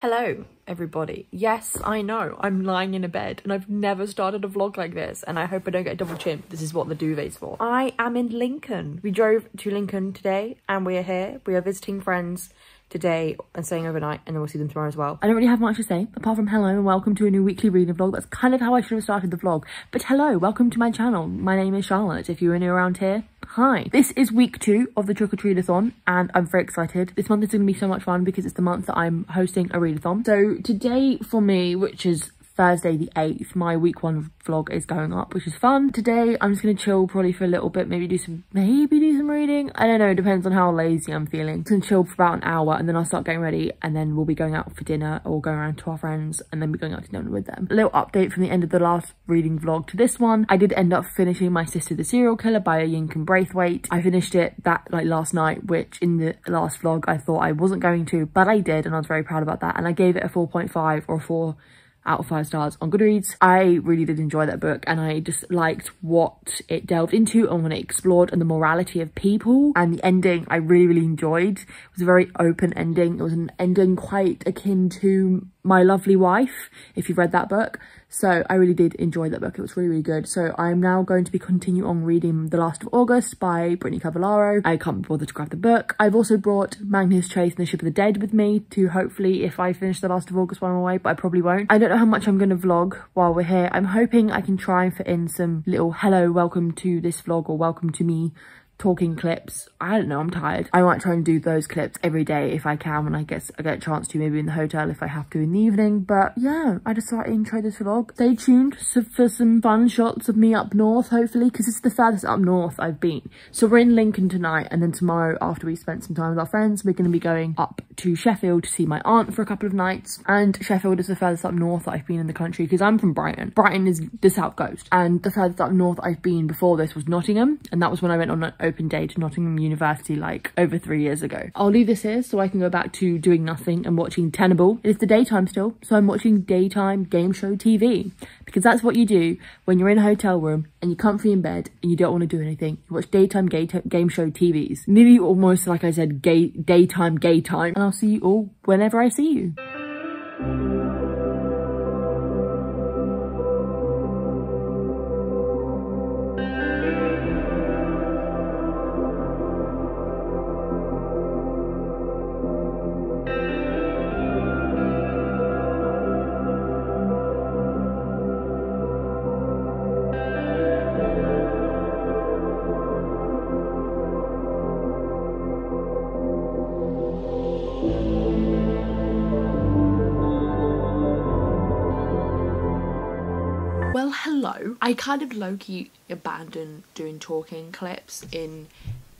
Hello everybody. Yes, I know, I'm lying in a bed and I've never started a vlog like this and I hope I don't get a double chin. This is what the duvet's for. I am in Lincoln. We drove to Lincoln today and we are here. We are visiting friends today and staying overnight, and then we'll see them tomorrow as well. I don't really have much to say apart from hello and welcome to a new weekly reading vlog. That's kind of how I should have started the vlog, but hello, welcome to my channel. My name is Charlotte. If you're new around here, hi. This is week 2 of the trick-or-treat-a-thon and I'm very excited. This month is going to be so much fun because it's the month that I'm hosting a readathon. So today for me, which is Thursday the 8th, my week 1 vlog is going up, which is fun. Today I'm just gonna chill probably for a little bit, maybe do some reading. I don't know, it depends on how lazy I'm feeling. I'm gonna chill for about an hour and then I'll start getting ready and then we'll be going out for dinner or going around to our friends and then be going out to dinner with them. A little update from the end of the last reading vlog to this one. I did end up finishing My Sister the Serial Killer by Yinkin Braithwaite. I finished it last night, which in the last vlog I thought I wasn't going to, but I did and I was very proud about that, and I gave it a 4.5 or 4 out of 5 stars on Goodreads. I really did enjoy that book and I just liked what it delved into and what it explored and the morality of people, and the ending I really enjoyed. It was a very open ending. It was an ending quite akin to My Lovely Wife, if you've read that book. So I really did enjoy that book. It was really good. So I'm now going to be continue on reading The Last of August by Brittany Cavallaro. I can't be bothered to grab the book. I've also brought Magnus Chase and the Ship of the Dead with me to hopefully, if I finish The Last of August while I'm away, but I probably won't. I don't know how much I'm going to vlog while we're here. I'm hoping I can try and fit in some little hello, welcome to this vlog or welcome to me talking clips. I don't know, I'm tired. I might try and do those clips every day if I can, when I get a chance to, maybe in the hotel if I have to in the evening. But yeah, I just thought I'd intro this vlog. Stay tuned for some fun shots of me up north, hopefully, because it's the furthest up north I've been. So we're in Lincoln tonight, and then tomorrow, after we spent some time with our friends, we're going to be going up to Sheffield to see my aunt for a couple of nights. And Sheffield is the furthest up north that I've been in the country, because I'm from Brighton. Brighton is the south coast, and the furthest up north I've been before this was Nottingham, and that was when I went on an open day to Nottingham University like over 3 years ago. I'll leave this here so I can go back to doing nothing and watching Tenable. It's the daytime still, so I'm watching daytime game show TV, because that's what you do when you're in a hotel room and you're comfy in bed and you don't want to do anything. You watch daytime game show TVs. Nearly almost, like I said, daytime gay time. And I'll see you all whenever I see you. Well, hello. I kind of low-key abandoned doing talking clips in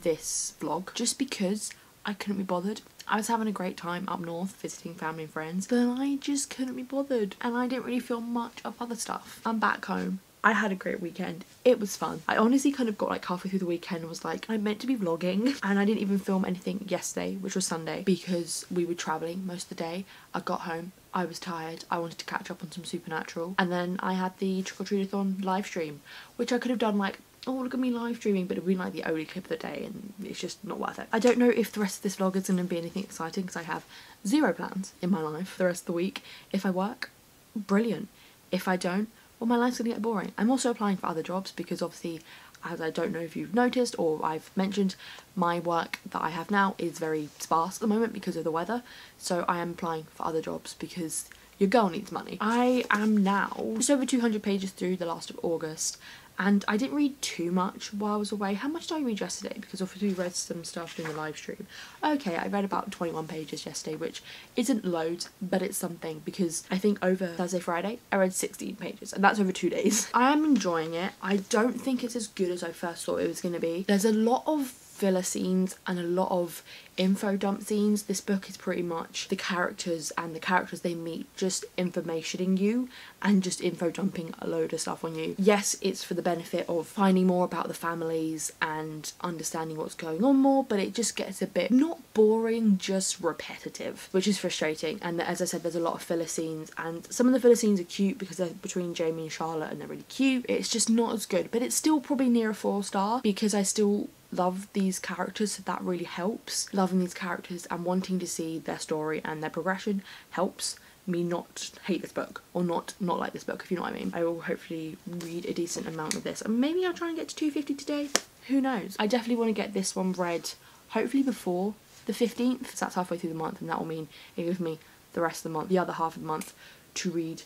this vlog just because I couldn't be bothered. I was having a great time up north visiting family and friends, but I just couldn't be bothered and I didn't really feel much of other stuff. I'm back home. I had a great weekend. It was fun. I honestly kind of got like halfway through the weekend and was like, I'm meant to be vlogging, and I didn't even film anything yesterday, which was Sunday, because we were travelling most of the day. I got home, I was tired, I wanted to catch up on some Supernatural, and then I had the trick-or-treat-a-thon live stream, which I could have done like, oh look at me live streaming, but it would be like the only clip of the day and it's just not worth it. I don't know if the rest of this vlog is going to be anything exciting because I have 0 plans in my life for the rest of the week. If I work, brilliant. If I don't, well, my life's gonna get boring. I'm also applying for other jobs because obviously, as I don't know if you've noticed or I've mentioned, my work that I have now is very sparse at the moment because of the weather. So I am applying for other jobs because your girl needs money. I am now just over 200 pages through The Last of August, and I didn't read too much while I was away. How much did I read yesterday? Because obviously we read some stuff during the live stream. Okay, I read about 21 pages yesterday, which isn't loads, but it's something, because I think over Thursday, Friday, I read 16 pages, and that's over 2 days. I am enjoying it. I don't think it's as good as I first thought it was going to be. There's a lot of filler scenes and a lot of info dump scenes. This book is pretty much the characters and the characters they meet just informationing you and just info dumping a load of stuff on you. Yes, it's for the benefit of finding more about the families and understanding what's going on more, but it just gets a bit not boring, just repetitive, which is frustrating. And as I said, there's a lot of filler scenes, and some of the filler scenes are cute because they're between Jamie and Charlotte and they're really cute. It's just not as good, but it's still probably near a 4-star because I still love these characters, so that really helps. Loving these characters and wanting to see their story and their progression helps me not hate this book or not like this book, if you know what I mean. I will hopefully read a decent amount of this, and maybe I'll try and get to 250 today, who knows. I definitely want to get this one read hopefully before the 15th, because that's halfway through the month, and that will mean it gives me the rest of the month, the other half of the month, to read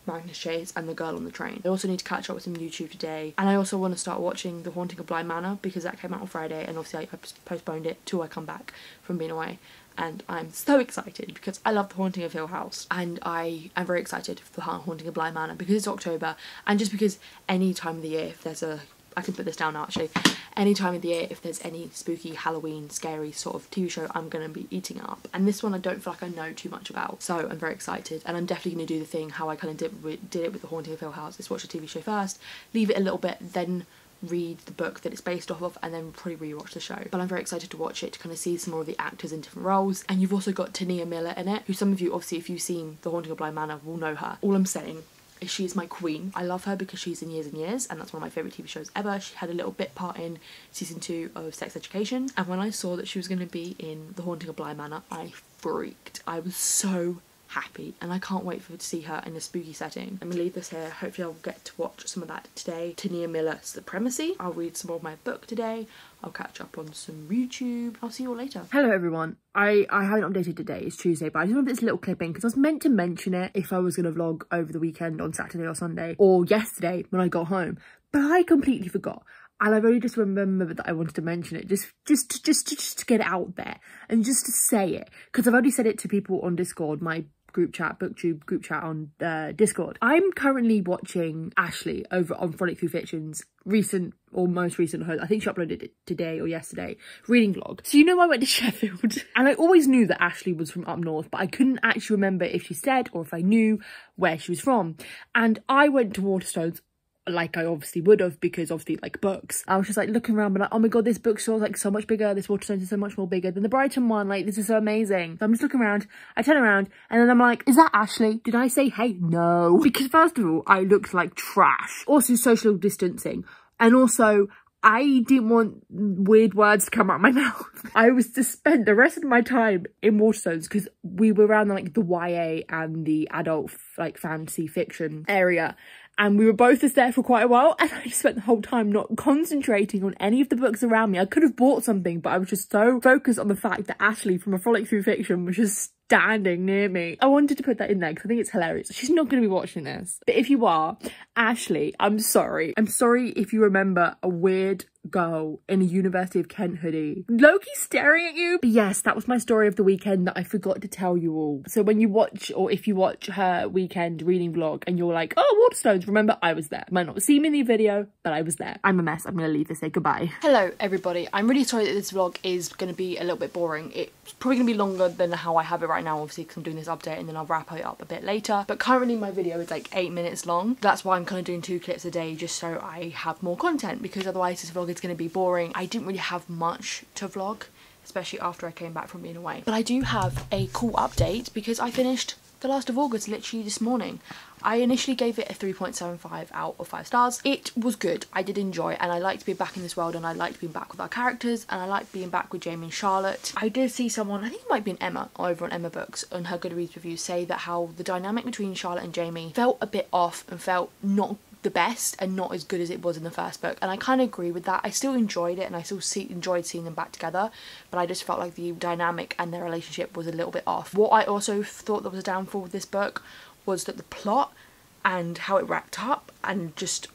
Magnus Chase and The Girl on the Train. I also need to catch up with some YouTube today, and I also want to start watching The Haunting of Bly Manor, because that came out on Friday, and obviously I postponed it till I come back from being away. And I'm so excited because I love The Haunting of Hill House, and I am very excited for The Haunting of Bly Manor because it's October, and just because any time of the year if there's a, I can put this down now actually, any time of the year if there's any spooky, Halloween, scary sort of TV show, I'm going to be eating it up. And this one I don't feel like I know too much about, so I'm very excited, and I'm definitely going to do the thing how I kind of did it with The Haunting of Hill House, is watch the TV show first, leave it a little bit, then read the book that it's based off of, and then probably rewatch the show. But I'm very excited to watch it, to kind of see some more of the actors in different roles. And you've also got Tania Miller in it, who some of you, obviously if you've seen The Haunting of Bly Manor, will know her. All I'm saying is she is my queen. I love her because she's in Years and Years, and that's one of my favourite TV shows ever. She had a little bit part in season 2 of Sex Education, and when I saw that she was going to be in The Haunting of Bly Manor, I freaked. I was so happy, and I can't wait to see her in a spooky setting. I'm gonna leave this here. Hopefully I'll get to watch some of that today. Tania Miller Supremacy. I'll read some more of my book today. I'll catch up on some YouTube. I'll see you all later. Hello everyone. I haven't updated today, it's Tuesday, but I just wanted this little clip in because I was meant to mention it if I was gonna vlog over the weekend on Saturday or Sunday, or yesterday when I got home, but I completely forgot. And I've only just remembered that I wanted to mention it, just to get it out there and just to say it, because I've already said it to people on Discord, my group chat, booktube group chat on Discord. I'm currently watching Ashley over on Frolic Through Fiction's most recent, I think she uploaded it today or yesterday, reading vlog. So you know I went to Sheffield, and I always knew that Ashley was from up north, but I couldn't actually remember if she said or if I knew where she was from. And I went to Waterstones, like I obviously would have, because obviously like books. I was just like looking around, but like, oh my god, this bookstore's like so much bigger, this Waterstones is so much more bigger than the Brighton one, like this is so amazing. So I'm just looking around, I turn around, and then I'm like, is that Ashley? Did I say hey? No. Because first of all, I looked like trash. Also social distancing, and also I didn't want weird words to come out of my mouth. I was to spend the rest of my time in Waterstones because we were around like the YA and the adult like fantasy fiction area. And we were both just there for quite a while, and I just spent the whole time not concentrating on any of the books around me. I could have bought something, but I was just so focused on the fact that Ashley from A Frolic Through Fiction was just standing near me. I wanted to put that in there because I think it's hilarious. She's not going to be watching this. But if you are, Ashley, I'm sorry. I'm sorry if you remember a weird girl in a University of Kent hoodie Loki staring at you. But yes, that was my story of the weekend that I forgot to tell you all. So when you watch, or if you watch her weekend reading vlog and you're like, oh, Waterstones, remember I was there. You might not see me in the video, but I was there. I'm a mess. I'm gonna leave this. Say goodbye. Hello everybody. I'm really sorry that this vlog is gonna be a little bit boring. It's probably gonna be longer than how I have it right now, obviously, because I'm doing this update and then I'll wrap it up a bit later. But currently my video is like 8 minutes long. That's why I'm kind of doing 2 clips a day, just so I have more content, because otherwise this vlog is going to be boring. I didn't really have much to vlog, especially after I came back from being away. But I do have a cool update because I finished The Last of August literally this morning. I initially gave it a 3.75 out of 5 stars. It was good. I did enjoy it, and I liked being back in this world, and I liked being back with our characters, and I liked being back with Jamie and Charlotte. I did see someone, I think it might be an Emma, over on Emma Books, on her Goodreads review, say that how the dynamic between Charlotte and Jamie felt a bit off and felt not the best and not as good as it was in the first book, and I kind of agree with that. I still enjoyed it, and I still enjoyed seeing them back together, but I just felt like the dynamic and their relationship was a little bit off. What I also thought that was a downfall with this book was that the plot and how it wrapped up, and just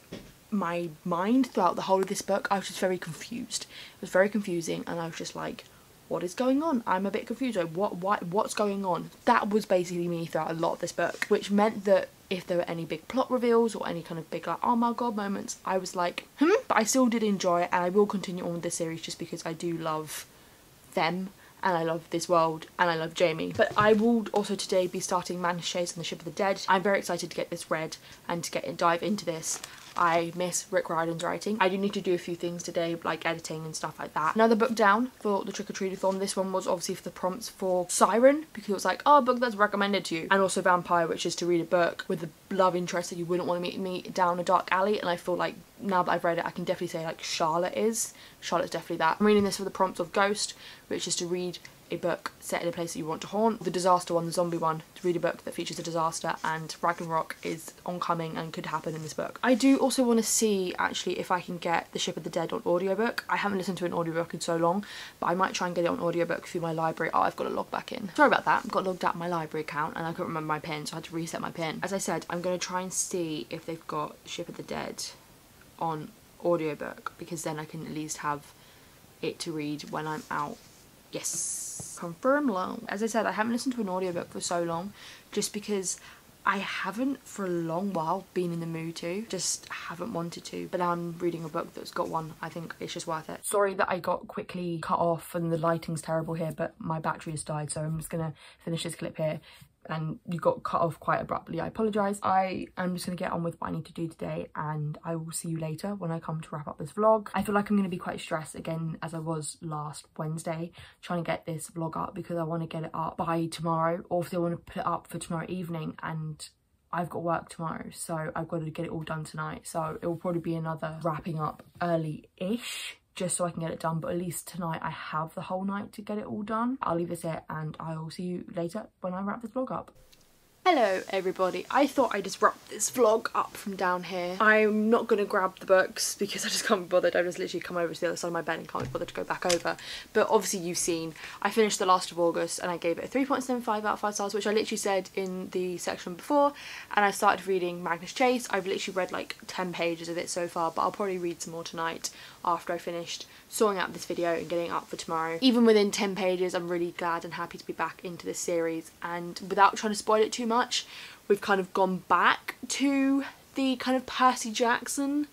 my mind throughout the whole of this book, I was just very confused. It was very confusing, and I was just like, what is going on? I'm a bit confused. What's going on? That was basically me throughout a lot of this book, which meant that if there were any big plot reveals or any kind of big like, oh my god moments, I was like, but I still did enjoy it, and I will continue on with this series just because I do love them, and I love this world, and I love Jamie. But I will also today be starting Magnus Chase and the Ship of the Dead. I'm very excited to get this read and to dive into this. I miss Rick Riordan's writing. I do need to do a few things today, like editing and stuff like that. Another book down for the trick-or-treat-a-thon. This one was obviously for the prompts for Siren, because it was like, oh, a book that's recommended to you. And also Vampire, which is to read a book with a love interest that you wouldn't want to meet down a dark alley. And I feel like now that I've read it, I can definitely say like Charlotte is. Charlotte's definitely that. I'm reading this for the prompts of Ghost, which is to read a book set in a place that you want to haunt. The disaster one, the zombie one, to read a book that features a disaster, and Ragnarok is oncoming and could happen in this book. I do also want to see actually if I can get The Ship of the Dead on audiobook. I haven't listened to an audiobook in so long, but I might try and get it on audiobook through my library. Oh, I've got to log back in. Sorry about that. I've got logged out of my library account and I couldn't remember my pin, so I had to reset my pin. As I said, I'm going to try and see if they've got Ship of the Dead on audiobook, because then I can at least have it to read when I'm out. Yes, confirm low. As I said, I haven't listened to an audiobook for so long, just because I haven't for a long while been in the mood to, just haven't wanted to. But now I'm reading a book that's got one. I think it's just worth it. Sorry that I got quickly cut off and the lighting's terrible here, but my battery has died, so I'm just gonna finish this clip here. And you got cut off quite abruptly. I apologise. I am just going to get on with what I need to do today, and I will see you later when I come to wrap up this vlog. I feel like I'm going to be quite stressed again, as I was last Wednesday, trying to get this vlog up, because I want to get it up by tomorrow, or if they want to put it up for tomorrow evening, and I've got work tomorrow, so I've got to get it all done tonight. So it will probably be another wrapping up early-ish, just so I can get it done, but at least tonight I have the whole night to get it all done. I'll leave this here and I will see you later when I wrap this vlog up. Hello everybody, I thought I'd just wrap this vlog up from down here. I'm not going to grab the books because I just can't be bothered. I've just literally come over to the other side of my bed and can't be bothered to go back over. But obviously you've seen, I finished The Last of August and I gave it a 3.75 out of 5 stars, which I literally said in the section before. And I started reading Magnus Chase. I've literally read like 10 pages of it so far, but I'll probably read some more tonight after I finished sorting out this video and getting it up for tomorrow. Even within 10 pages, I'm really glad and happy to be back into this series, and without trying to spoil it too much, we've kind of gone back to the kind of Percy Jackson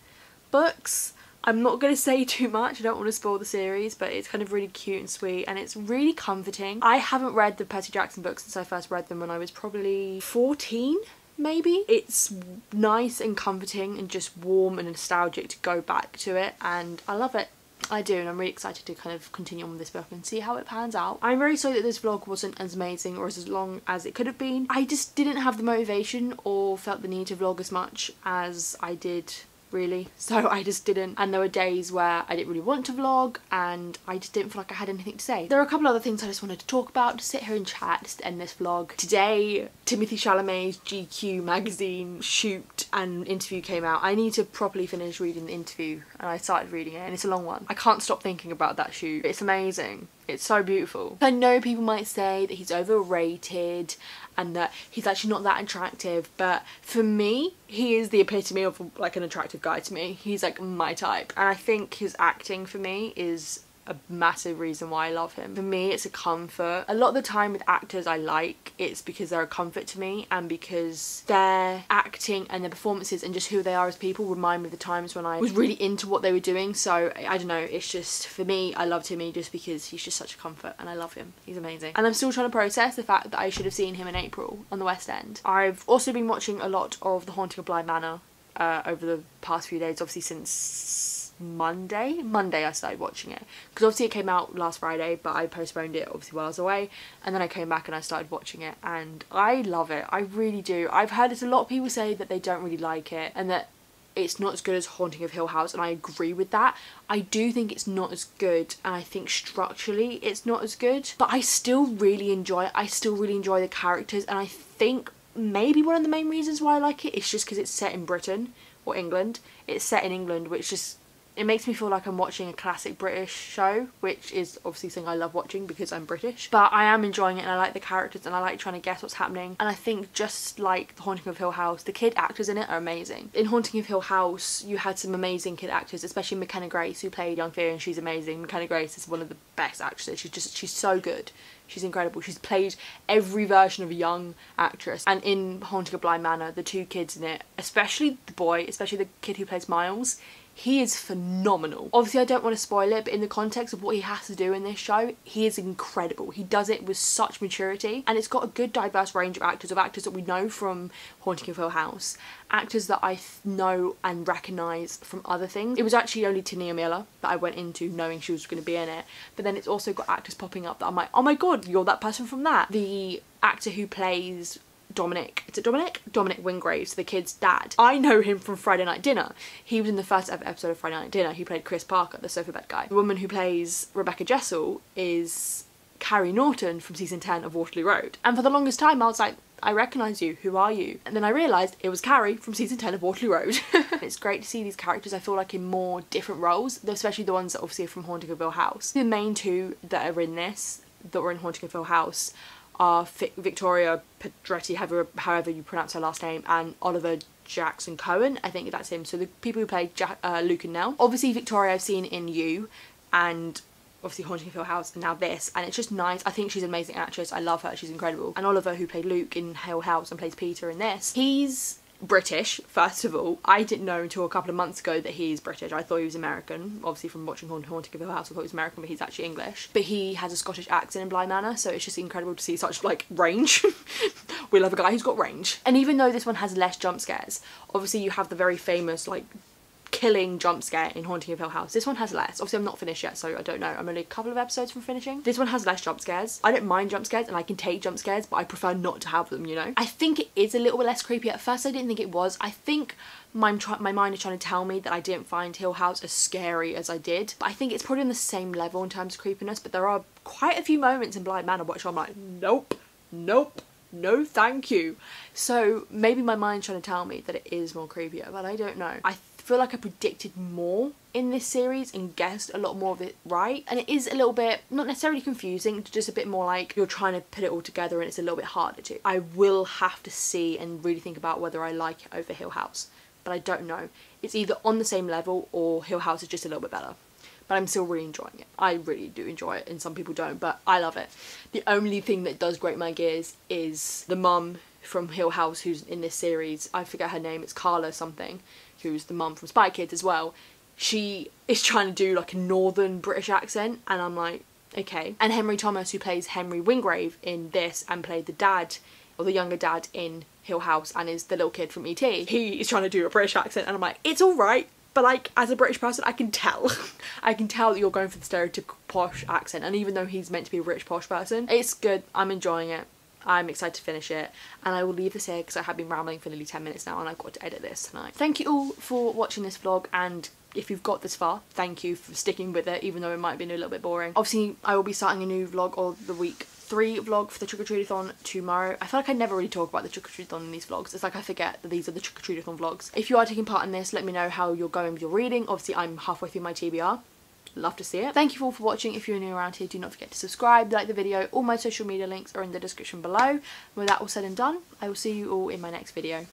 books. I'm not going to say too much, I don't want to spoil the series, but it's kind of really cute and sweet and it's really comforting. I haven't read the Percy Jackson books since I first read them when I was probably 14. Maybe. It's nice and comforting and just warm and nostalgic to go back to it, and I love it. I do, and I'm really excited to kind of continue on with this book and see how it pans out. I'm very sorry that this vlog wasn't as amazing or as long as it could have been. I just didn't have the motivation or felt the need to vlog as much as I did, really, so I just didn't. And there were days where I didn't really want to vlog and I just didn't feel like I had anything to say. There are a couple other things I just wanted to talk about, to sit here and chat, just to end this vlog. Today, Timothée Chalamet's GQ magazine shoot and interview came out. I need to properly finish reading the interview, and I started reading it and it's a long one. I can't stop thinking about that shoot. It's amazing. It's so beautiful. I know people might say that he's overrated and that he's actually not that attractive, but for me, he is the epitome of like an attractive guy to me. He's like my type, and I think his acting for me is a massive reason why I love him. For me, it's a comfort. A lot of the time with actors I like, it's because they're a comfort to me and because their acting and their performances and just who they are as people remind me of the times when I was really into what they were doing. So I don't know, it's just, for me, I love Timmy just because he's just such a comfort and I love him. He's amazing. And I'm still trying to process the fact that I should have seen him in April on the West End. I've also been watching a lot of The Haunting of Bly Manor over the past few days, obviously since Monday I started watching it, because obviously it came out last Friday, but I postponed it obviously while I was away, and then I came back and I started watching it and I love it. I really do. I've heard a lot of people say that they don't really like it and that it's not as good as Haunting of Hill House, and I agree with that. I do think it's not as good, and I think structurally it's not as good, but I still really enjoy it. I still really enjoy the characters, and I think maybe one of the main reasons why I like it is just because it's set in Britain or England. It's set in England, which just, it makes me feel like I'm watching a classic British show, which is obviously something I love watching because I'm British. But I am enjoying it and I like the characters and I like trying to guess what's happening. And I think just like The Haunting of Hill House, the kid actors in it are amazing. In Haunting of Hill House, you had some amazing kid actors, especially McKenna Grace, who played young Fear, and she's amazing. McKenna Grace is one of the best actresses. She's so good. She's incredible. She's played every version of a young actress. And in Haunting of Bly Manor, the two kids in it, especially the boy, especially the kid who plays Miles, He is phenomenal. Obviously I don't want to spoil it, but in the context of what he has to do in this show, he is incredible. He does it with such maturity, and it's got a good diverse range of actors that we know from Haunting of Hill House, actors that I know and recognise from other things. It was actually only Tania Miller that I went into knowing she was going to be in it, but then it's also got actors popping up that I'm like, oh my god, you're that person from that. The actor who plays Dominic, is it Dominic? Dominic Wingraves, the kid's dad. I know him from Friday Night Dinner. He was in the first ever episode of Friday Night Dinner. He played Chris Parker, the sofa bed guy. The woman who plays Rebecca Jessel is Carrie Norton from season 10 of Waterloo Road. And for the longest time I was like, I recognise you, who are you? And then I realised it was Carrie from season 10 of Waterloo Road. It's great to see these characters, I feel like, in more different roles, especially the ones that obviously are from Haunting of Hill House. The main two that are in this, that were in Haunting of Hill House, are Victoria Pedretti, however you pronounce her last name, and Oliver Jackson Cohen, I think that's him. So the people who play Luke and Nell. Obviously Victoria I've seen in You, and obviously Haunting of Hill House, and now this, and it's just nice. I think she's an amazing actress. I love her, she's incredible. And Oliver, who played Luke in Hill House and plays Peter in this, he's British, first of all. I didn't know until a couple of months ago that he's British. I thought he was American. Obviously from watching Haunting of Hill House I thought he was American, but he's actually English. But he has a Scottish accent in Bly Manor, so it's just incredible to see such like range. We love a guy who's got range. And even though this one has less jump scares, obviously you have the very famous like killing jump scare in Haunting of Hill House. This one has less. Obviously I'm not finished yet, so I don't know. I'm only a couple of episodes from finishing. This one has less jump scares. I don't mind jump scares and I can take jump scares, but I prefer not to have them, you know? I think it is a little bit less creepy. At first I didn't think it was. I think my mind is trying to tell me that I didn't find Hill House as scary as I did. But I think it's probably on the same level in terms of creepiness, but there are quite a few moments in Bly Manor which I'm like, nope, nope, no thank you. So maybe my mind's trying to tell me that it is more creepier, but I don't know. I feel like I predicted more in this series and guessed a lot more of it right, and it is a little bit, not necessarily confusing, just a bit more like you're trying to put it all together and it's a little bit harder to. I will have to see and really think about whether I like it over Hill House, but I don't know. It's either on the same level or Hill House is just a little bit better. But I'm still really enjoying it. I really do enjoy it, and some people don't, but I love it. The only thing that does grate my gears is the mum from Hill House who's in this series. I forget her name, it's Carla something, who's the mum from Spy Kids as well. She is trying to do like a northern British accent, and I'm like, okay. And Henry Thomas, who plays Henry Wingrave in this and played the dad, or the younger dad in Hill House and is the little kid from E.T., he is trying to do a British accent, and I'm like, it's alright. But like, as a British person, I can tell. I can tell that you're going for the stereotypical posh accent, and even though he's meant to be a rich posh person, it's good. I'm enjoying it. I'm excited to finish it, and I will leave this here because I have been rambling for nearly 10 minutes now and I've got to edit this tonight. Thank you all for watching this vlog, and if you've got this far, thank you for sticking with it, even though it might have been a little bit boring. Obviously, I will be starting a new vlog, or the week 3 vlog for the trick-or-treat-a-thon tomorrow. I feel like I never really talk about the trick-or-treat-a-thon in these vlogs. It's like I forget that these are the trick-or-treat-a-thon vlogs. If you are taking part in this, let me know how you're going with your reading. Obviously, I'm halfway through my TBR. Love to see it. Thank you all for watching. If you're new around here, do not forget to subscribe, like the video. All my social media links are in the description below. With that all said and done, I will see you all in my next video.